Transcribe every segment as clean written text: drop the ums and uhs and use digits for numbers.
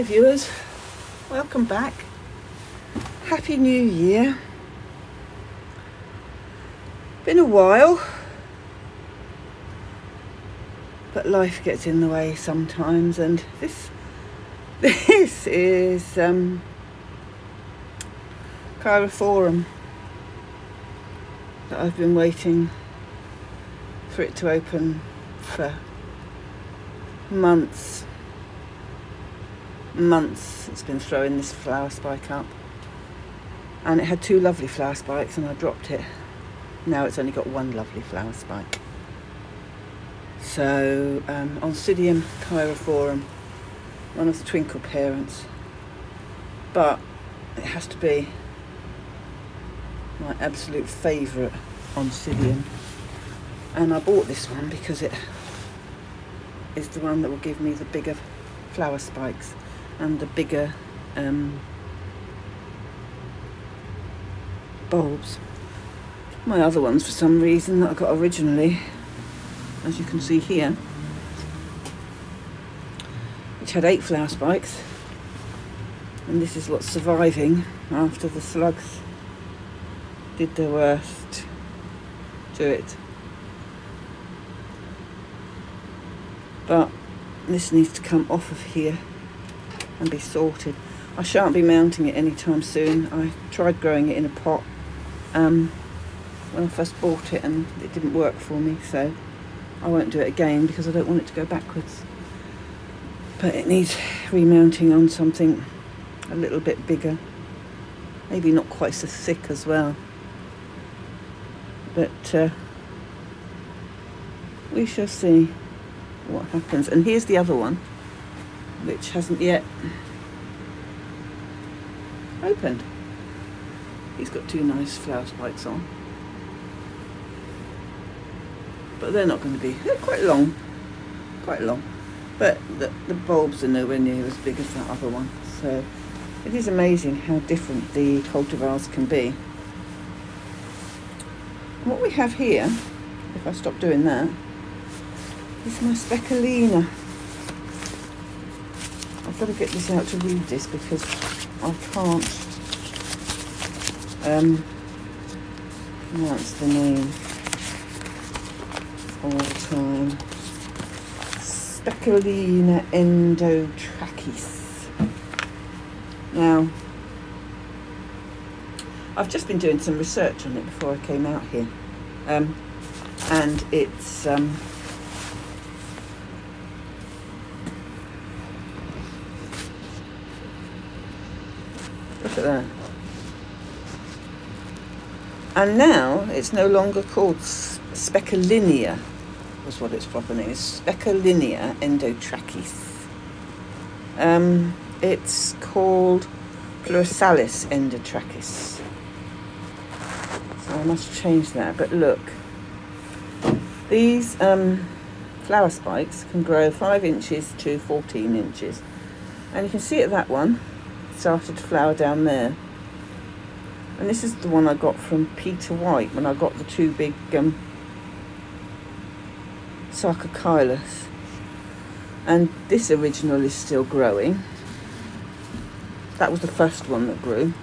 Hi viewers, welcome back. Happy New Year. Been a while, but life gets in the way sometimes, and this is Cheirophorum that I've been waiting for it to open for months. It's been throwing this flower spike up, and it had two lovely flower spikes and I dropped it. Now it's only got one lovely flower spike. So Oncidium Cheirophorum, one of the twinkle parents, but it has to be my absolute favourite Oncidium, and I bought this one because it is the one that will give me the bigger flower spikes and the bigger bulbs. My other ones, for some reason, that I got originally, as you can see here, which had 8 flower spikes, and this is what's surviving after the slugs did their worst to it. But this needs to come off of here and be sorted. I shan't be mounting it anytime soon. I tried growing it in a pot when I first bought it and it didn't work for me, so I won't do it again because I don't want it to go backwards. But it needs remounting on something a little bit bigger, maybe not quite so thick as well, but we shall see what happens. And here's the other one, which hasn't yet opened. He's got 2 nice flower spikes on, but they're not going to be, they're quite long, but the bulbs are nowhere near as big as that other one. So it is amazing how different the cultivars can be. And what we have here, if I stop doing that, is my Speculina. I've got to get this out to read this because I can't pronounce the name all the time. Speculina endotrachis. Now, I've just been doing some research on it before I came out here, and it's look at that. And now it's no longer called Speculinia, was what its proper name is. Speculinia endotrachis. It's called Plurisalis endotrachis. So I must change that. But look, these flower spikes can grow 5 inches to 14 inches. And you can see that one started to flower down there. And this is the one I got from Peter White when I got the 2 big Sarcochilus. And this original is still growing. That was the first one that grew.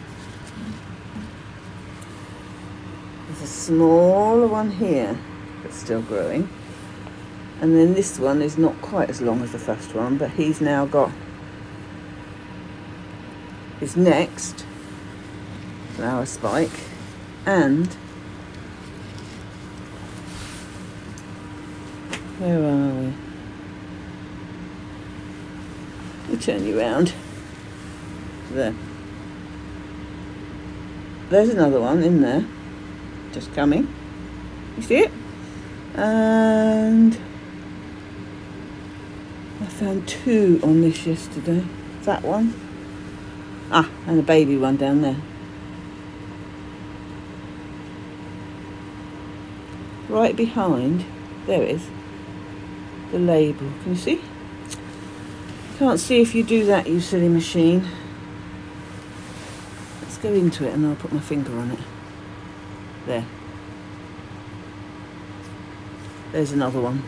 There's a smaller one here that's still growing. And then this one is not quite as long as the first one, but he's now got his next flower spike, and where are we? We'll turn you round. There. There's another one in there, just coming. You see it? And I found 2 on this yesterday. That one. Ah, and a baby one down there. Right behind, there it is, the label. Can you see? Can't see if you do that, you silly machine. Let's go into it and I'll put my finger on it. There. There's another one.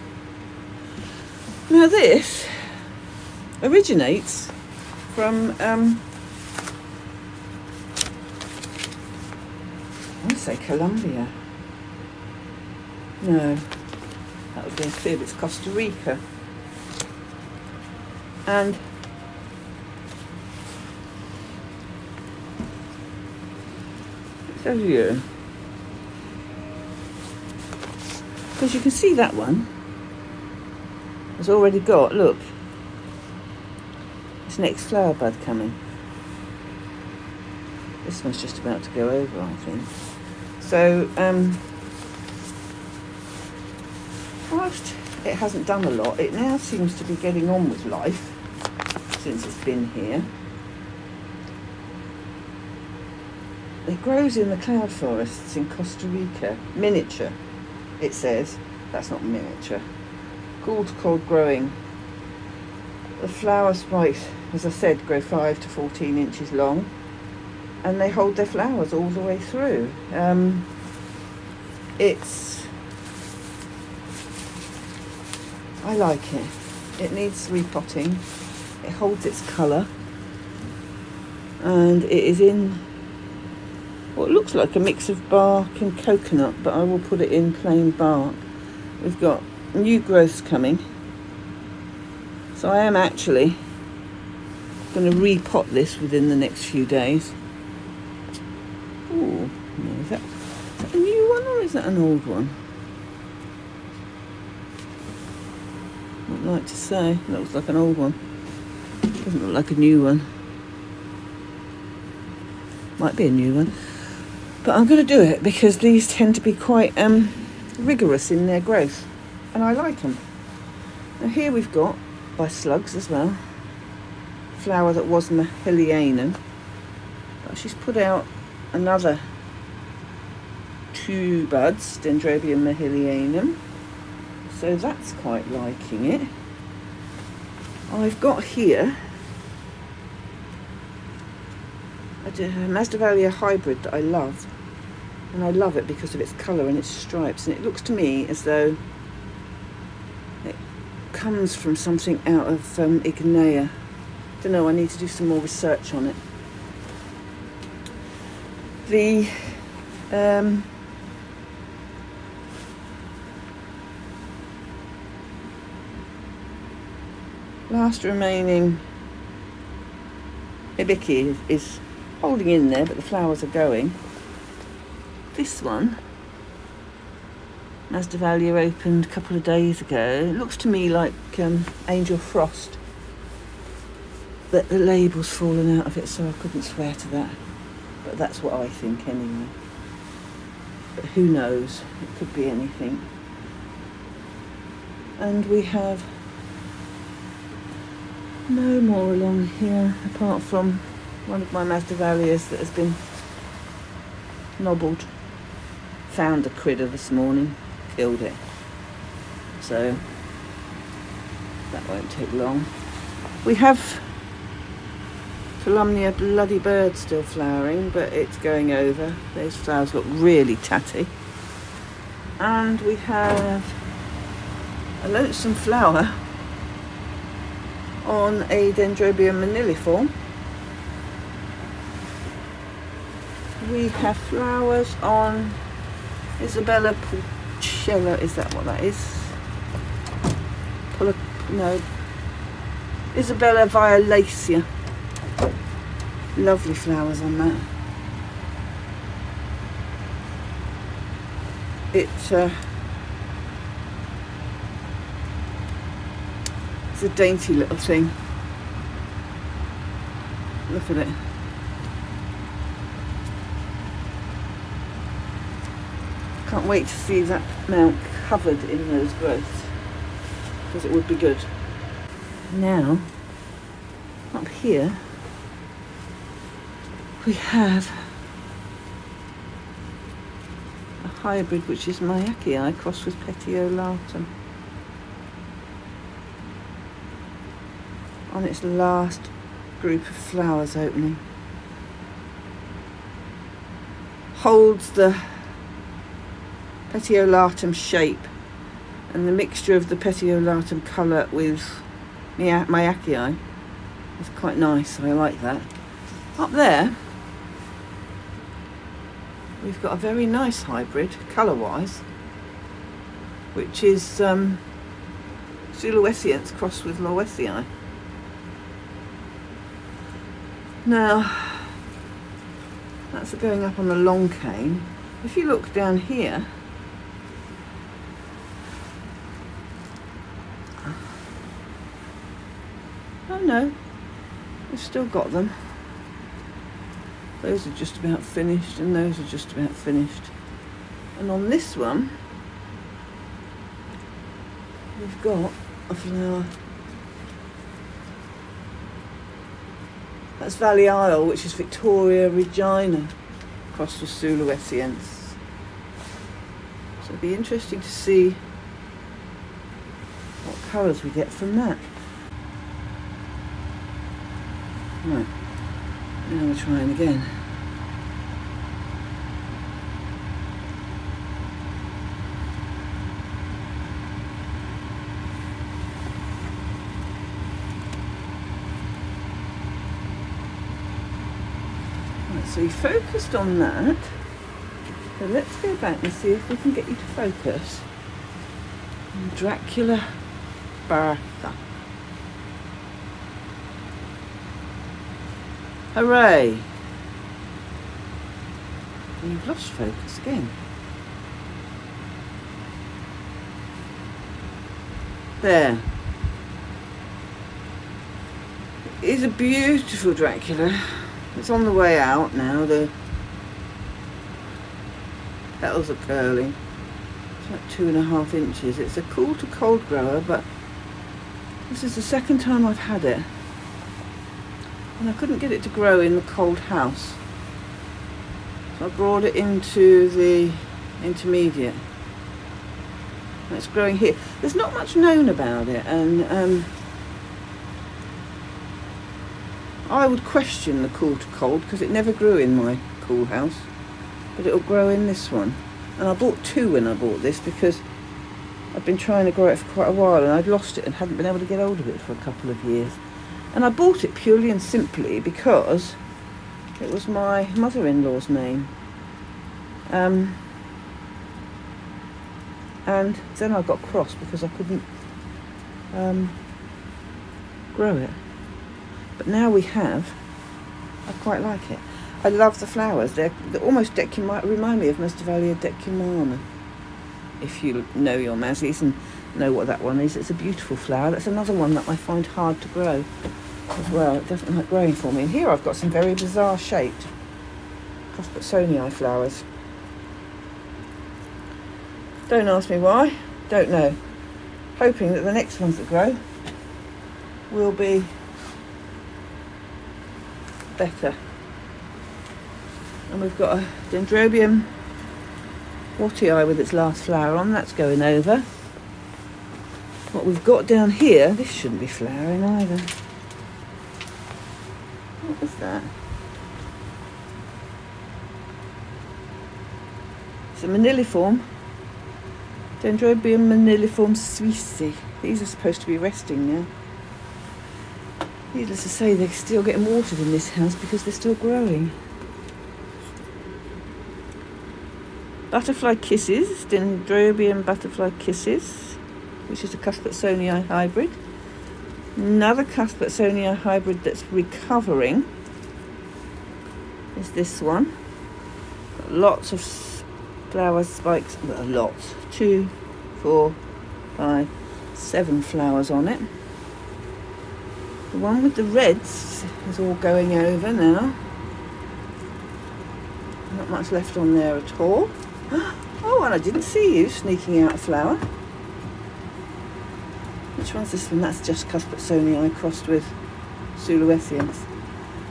Now this originates from I want to say Colombia. No, that would be a fib. It's Costa Rica. And it says here, because you can see that one has already got, look, its next flower bud coming. This one's just about to go over, I think. So, whilst it hasn't done a lot, it now seems to be getting on with life since it's been here. It grows in the cloud forests in Costa Rica. Miniature, it says. That's not miniature. Cool to cold growing. The flower spikes, as I said, grow 5 to 14 inches long, and they hold their flowers all the way through. I like it. It needs repotting. It holds its colour, and it is in what looks like a mix of bark and coconut, but I will put it in plain bark. We've got new growths coming, so I am actually going to repot this within the next few days. Ooh, is that a new one or is that an old one? I'd like to say. It looks like an old one. Doesn't look like a new one. Might be a new one. But I'm going to do it because these tend to be quite rigorous in their growth. And I like them. Now here we've got, by slugs as well, flower that was Mahillianum. But she's put out another 2 buds, Dendrobium Mahillianum. So that's quite liking it. I've got here a Masdevallia hybrid that I love. And I love it because of its colour and its stripes. And it looks to me as though it comes from something out of Ignea. Don't know, I need to do some more research on it. The last remaining Hibiki is holding in there, but the flowers are going. This one, Masdevallia opened a couple of days ago. It looks to me like Angel Frost, but the label's fallen out of it, so I couldn't swear to that. But that's what I think anyway. But who knows? It could be anything. And we have no more along here, apart from one of my Masdevallias that has been nobbled. Found a critter this morning, killed it. So that won't take long. We have Columnia Bloody Bird still flowering, but it's going over. Those flowers look really tatty. And we have a lonesome flower on a Dendrobium maniliform. We have flowers on Isabella Pulchella, is that what that is? No, Isabella violacea. Lovely flowers on that. It's a dainty little thing. Look at it. Can't wait to see that mount covered in those growths, because it would be good. Now, up here, we have a hybrid which is Myakii crossed with Petiolatum. On its last group of flowers opening. Holds the Petiolatum shape and the mixture of the Petiolatum colour with Myakii It's quite nice, I like that. Up there, we've got a very nice hybrid, colour-wise, which is Sulawesiense crossed with Lawesii. Now, that's going up on the long cane. If you look down here, oh no, we've still got them. Those are just about finished and those are just about finished. And on this one, we've got a flower. That's Valley Isle, which is Victoria Regina, crossed with Sulawesiense. So it'll be interesting to see what colours we get from that. Right, now we're trying again. Right, so we focused on that. So let's go back and see if we can get you to focus on Dracula barata. Hooray! And you've lost focus again. There. It is a beautiful Dracula. It's on the way out now. The petals are curling. It's like 2.5 inches. It's a cool to cold grower, but this is the second time I've had it. And I couldn't get it to grow in the cold house. So I brought it into the intermediate. And it's growing here. There's not much known about it, and I would question the cool to cold because it never grew in my cool house. But it'll grow in this one. And I bought 2 when I bought this because I'd been trying to grow it for quite a while and I'd lost it and hadn't been able to get hold of it for a couple of years. And I bought it purely and simply because it was my mother-in-law's name. And then I got cross because I couldn't grow it. But now we have. I quite like it. I love the flowers. They're almost remind me of Masdevallia decumana. If you know your Mazzies and know what that one is, it's a beautiful flower. That's another one that I find hard to grow as well. It doesn't like growing for me. And here I've got some very bizarre shaped Cuthbertsonii flowers. Don't ask me why, don't know. Hoping that the next ones that grow will be better. And we've got a Dendrobium Wattii with its last flower on, that's going over. What we've got down here, this shouldn't be flowering either. What was that? It's a maniliform. Dendrobium maniliform suisse. These are supposed to be resting now. Needless to say, they're still getting watered in this house because they're still growing. Butterfly Kisses, Dendrobium Butterfly Kisses, which is a Cuthbertsonii hybrid. Another Cuthbertsonii hybrid that's recovering is this one. Got lots of flower spikes, well, lots. 2, 4, 5, 7 flowers on it. The one with the reds is all going over now. Not much left on there at all. Oh, and I didn't see you sneaking out a flower. Which one's this one? That's just Cuthbertsonii crossed with Sulawesiense.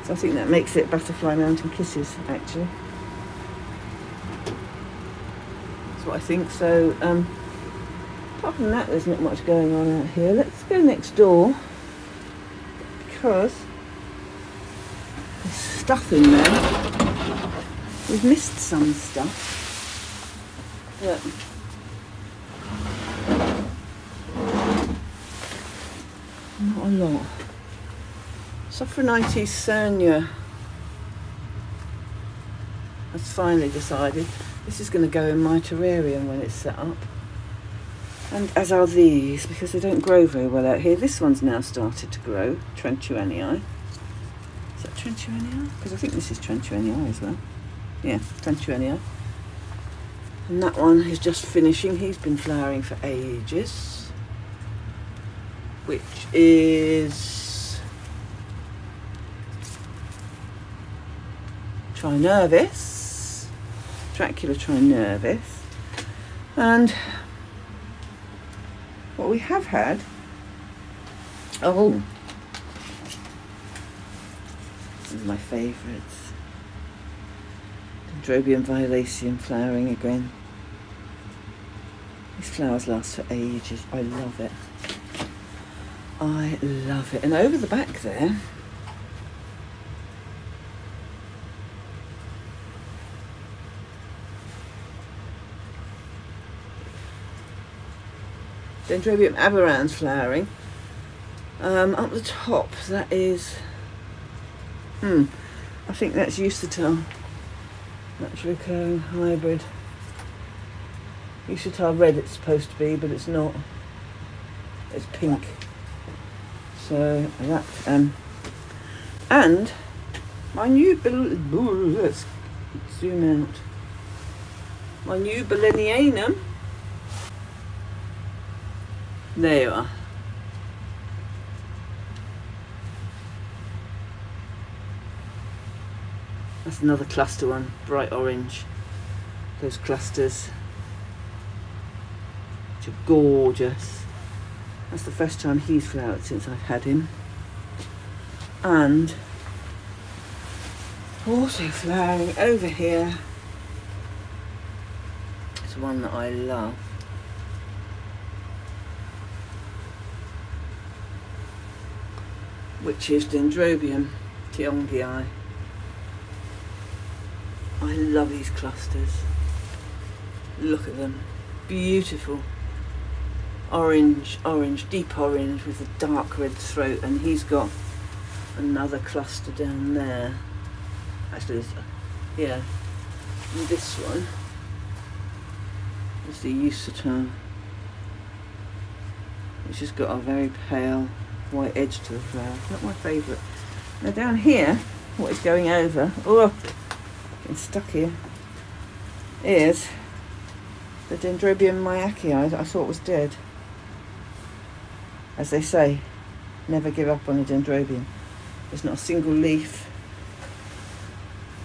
So I think that makes it Butterfly Mountain Kisses, actually. That's what I think. So, apart from that, there's not much going on out here. Let's go next door, because there's stuff in there. We've missed some stuff. But not a lot. Sophronites Cernia has finally decided this is going to go in my terrarium when it's set up. And as are these, because they don't grow very well out here. This one's now started to grow, Trentuanii. Is that Trentuanii? Because I think this is Trentuanii as well. Yeah, Trentuanii. And that one is just finishing. He's been flowering for ages. Which is Trinervis, Dracula Trinervis. And what we have had, oh, one of my favourites, Dendrobium violaceum flowering again. These flowers last for ages. I love it. I love it. And over the back there, Dendrobium aberrans flowering. Up the top, that is, I think that's Usitar, naturally occurring hybrid. Usitar red it's supposed to be, but it's not. It's pink. So that, and my new, let's zoom out. My new Bellinianum. There you are. That's another cluster one, bright orange. Those clusters, which are gorgeous. That's the first time he's flowered since I've had him. And also flowering over here, it's one that I love. Which is Dendrobium Tiongii. I love these clusters. Look at them. Beautiful. Orange, deep orange with a dark red throat, and he's got another cluster down there. Actually, yeah. And this one is the Usitar, which has got a very pale white edge to the flower. Not my favourite. Now down here, what is going over, oh, getting stuck here, is the Dendrobium myakii that I thought was dead. As they say, never give up on a dendrobium. There's not a single leaf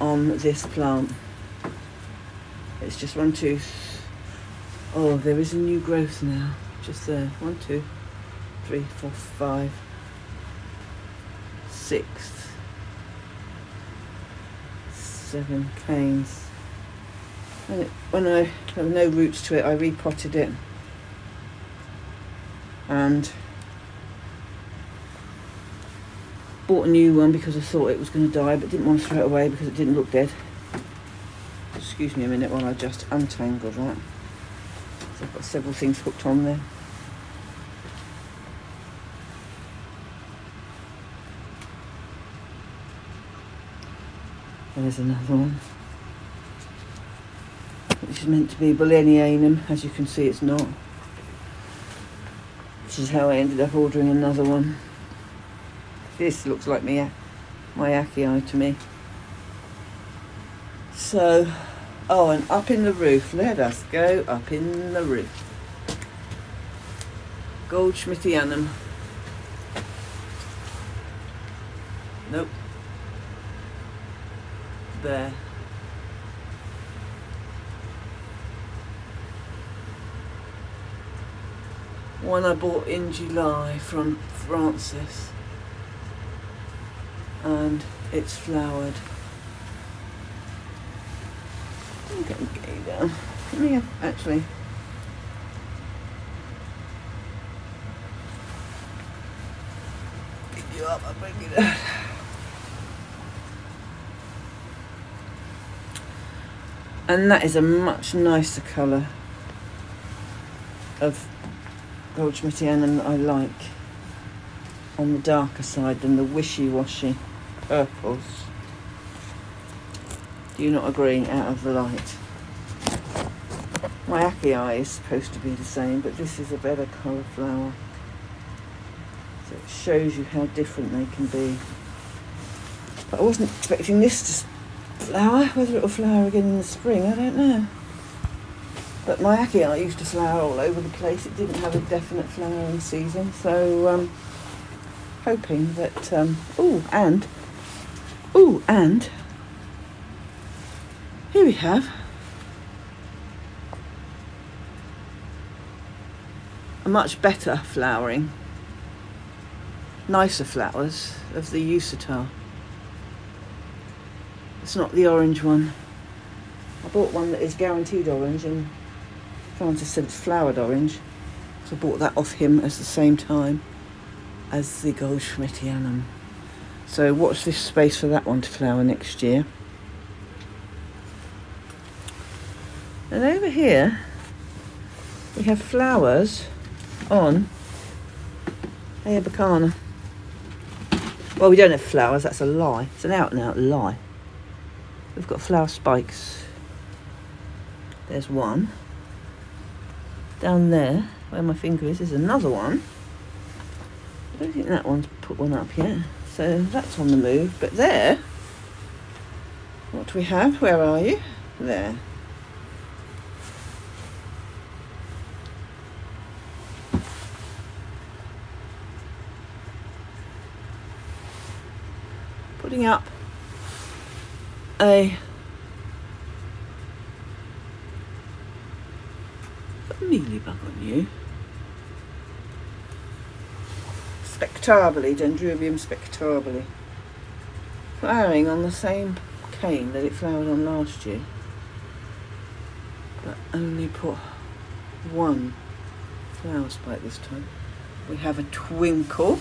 on this plant. It's just 1, 2, oh, there is a new growth now, just there. 1, 2, 3, 4, 5, 6, 7 canes. And when I have no roots to it, I repotted it and bought a new one because I thought it was going to die, but didn't want to throw it away because it didn't look dead. Excuse me a minute while I just untangle that. So I've got several things hooked on there. There's another one, which is meant to be Bellinianum. As you can see, it's not. This is how I ended up ordering another one. This looks like myakii to me. So, oh, and up in the roof. Let us go up in the roof. Goldschmidtianum. Nope. There. One I bought in July from Francis, and it's flowered. I'm getting gay down. Let me actually. Pick you up, I'll bring you down. And that is a much nicer colour of Goldschmidtianum that I like. on the darker side than the wishy-washy purples. Do you not agree out of the light? My Orchids is supposed to be the same, but this is a better colour flower. So it shows you how different they can be. But I wasn't expecting this to flower. Whether it'll flower again in the spring, I don't know. But my Orchid used to flower all over the place. It didn't have a definite flowering season, so hoping that and here we have a much better flowering, nicer flowers of the Usitar. It's not the orange one. I bought one that is guaranteed orange, and Francis said it's flowered orange, so I bought that off him at the same time as the Goldschmidtianum. So watch this space for that one to flower next year. And over here we have flowers on Ayabacana. Well, we don't have flowers, that's a lie. It's an out and out lie. We've got flower spikes. There's one. Down there, where my finger is another one. I don't think that one's put one up yet. So that's on the move. But there, what do we have? Where are you? There. Putting up a mealybug on you. Spectabile, Dendrobium spectabile. Flowering on the same cane that it flowered on last year, but only put one flower spike this time. We have a twinkle,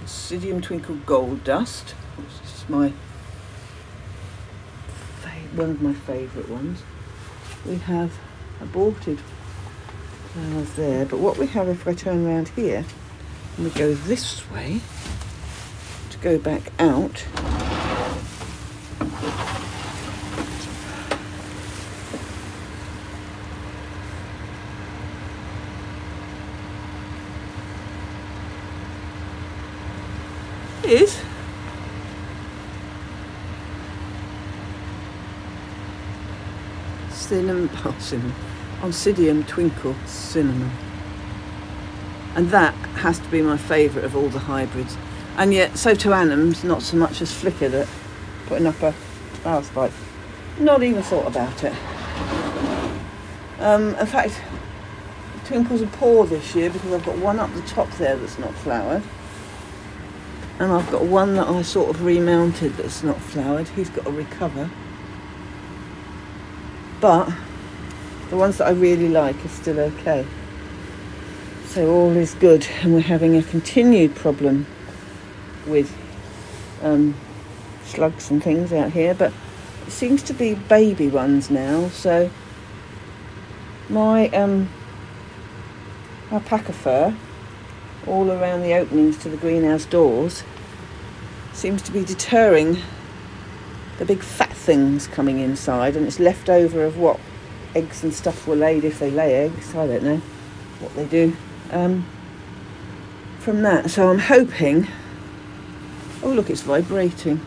Oncidium Twinkle Gold Dust, which is one of my favourite ones. We have aborted flowers there, but what we have, if I turn around here and we go this way to go back out, is Oncidium Twinkle Cinnamon, and that has to be my favourite of all the hybrids. And yet Sotoanum's not so much as flickered at putting up a flower spike. Not even thought about it. In fact, the twinkles are poor this year because I've got one up the top there that's not flowered, and I've got one that I sort of remounted that's not flowered. He's got to recover. But the ones that I really like are still okay. So all is good, and we're having a continued problem with slugs and things out here, but it seems to be baby ones now. So my alpaca fur all around the openings to the greenhouse doors seems to be deterring the big fat things coming inside, and it's left over of what eggs and stuff were laid, if they lay eggs. I don't know what they do from that. So I'm hoping, oh look, it's vibrating.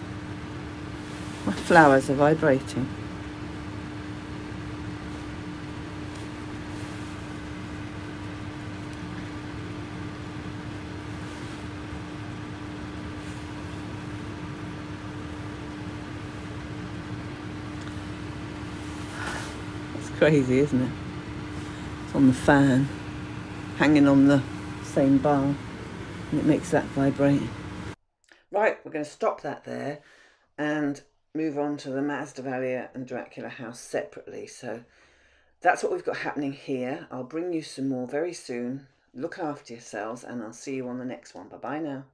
My flowers are vibrating. Crazy, isn't it? It's on the fan, hanging on the same bar, and it makes that vibrate. Right, we're going to stop that there and move on to the Masdevallia and Dracula house separately. So that's what we've got happening here. I'll bring you some more very soon. Look after yourselves, and I'll see you on the next one. Bye bye now.